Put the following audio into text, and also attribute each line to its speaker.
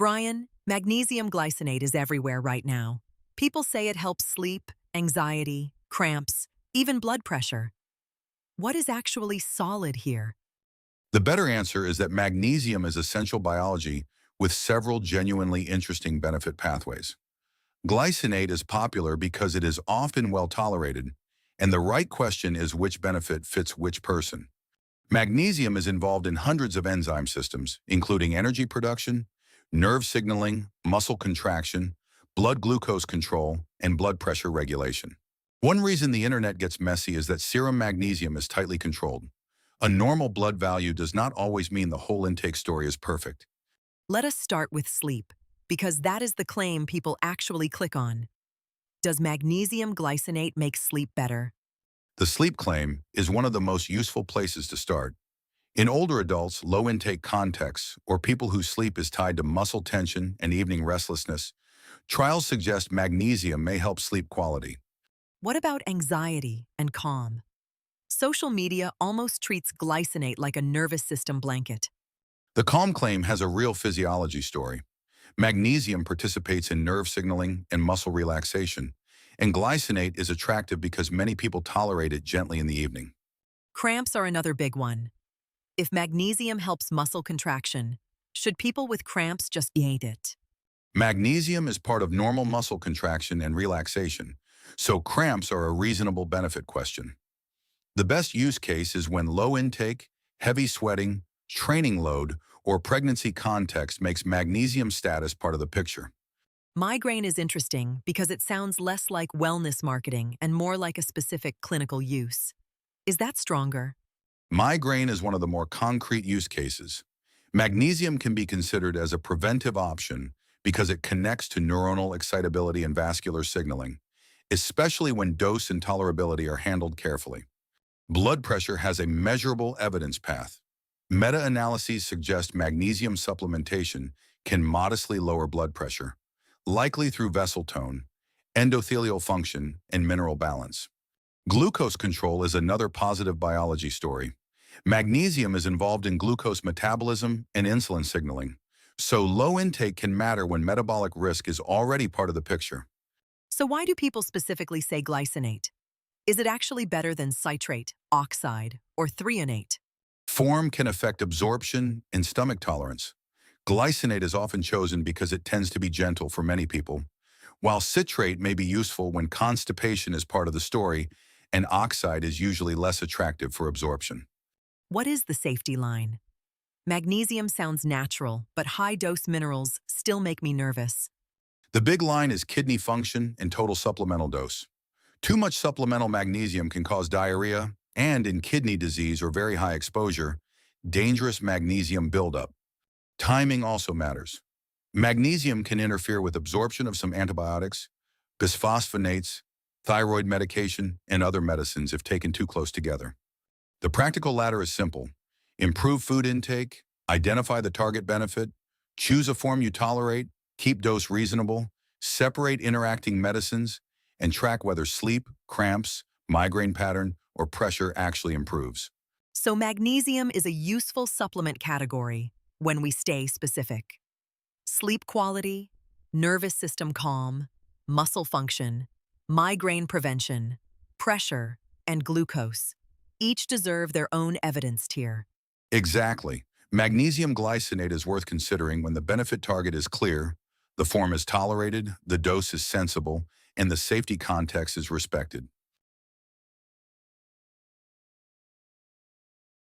Speaker 1: Brian, magnesium glycinate is everywhere right now. People say it helps sleep, anxiety, cramps, even blood pressure. What is actually solid here?
Speaker 2: The better answer is that magnesium is essential biology with several genuinely interesting benefit pathways. Glycinate is popular because it is often well tolerated, and the right question is which benefit fits which person. Magnesium is involved in hundreds of enzyme systems, including energy production, nerve signaling, muscle contraction, blood glucose control, and blood pressure regulation. One reason the internet gets messy is that serum magnesium is tightly controlled. A normal blood value does not always mean the whole intake story is perfect.
Speaker 1: Let us start with sleep, because that is the claim people actually click on. Does magnesium glycinate make sleep better?
Speaker 2: The sleep claim is one of the most useful places to start. In older adults, low-intake contexts, or people whose sleep is tied to muscle tension and evening restlessness, trials suggest magnesium may help sleep quality.
Speaker 1: What about anxiety and calm? Social media almost treats glycinate like a nervous system blanket.
Speaker 2: The calm claim has a real physiology story. Magnesium participates in nerve signaling and muscle relaxation, and glycinate is attractive because many people tolerate it gently in the evening.
Speaker 1: Cramps are another big one. If magnesium helps muscle contraction, should people with cramps just eat it?
Speaker 2: Magnesium is part of normal muscle contraction and relaxation, so cramps are a reasonable benefit question. The best use case is when low intake, heavy sweating, training load, or pregnancy context makes magnesium status part of the picture.
Speaker 1: Migraine is interesting because it sounds less like wellness marketing and more like a specific clinical use. Is that stronger?
Speaker 2: Migraine is one of the more concrete use cases. Magnesium can be considered as a preventive option because it connects to neuronal excitability and vascular signaling, especially when dose and tolerability are handled carefully. Blood pressure has a measurable evidence path. Meta-analyses suggest magnesium supplementation can modestly lower blood pressure, likely through vessel tone, endothelial function, and mineral balance. Glucose control is another positive biology story. Magnesium is involved in glucose metabolism and insulin signaling, so low intake can matter when metabolic risk is already part of the picture.
Speaker 1: So why do people specifically say glycinate? Is it actually better than citrate, oxide, or threonate?
Speaker 2: Form can affect absorption and stomach tolerance. Glycinate is often chosen because it tends to be gentle for many people, while citrate may be useful when constipation is part of the story, and oxide is usually less attractive for absorption.
Speaker 1: What is the safety line? Magnesium sounds natural, but high-dose minerals still make me nervous.
Speaker 2: The big line is kidney function and total supplemental dose. Too much supplemental magnesium can cause diarrhea, and in kidney disease or very high exposure, dangerous magnesium buildup. Timing also matters. Magnesium can interfere with absorption of some antibiotics, bisphosphonates, thyroid medication, and other medicines if taken too close together. The practical ladder is simple. Improve food intake, identify the target benefit, choose a form you tolerate, keep dose reasonable, separate interacting medicines, and track whether sleep, cramps, migraine pattern, or pressure actually improves.
Speaker 1: So magnesium is a useful supplement category when we stay specific. Sleep quality, nervous system calm, muscle function, migraine prevention, pressure, and glucose each deserve their own evidence tier.
Speaker 2: Exactly. Magnesium glycinate is worth considering when the benefit target is clear, the form is tolerated, the dose is sensible, and the safety context is respected.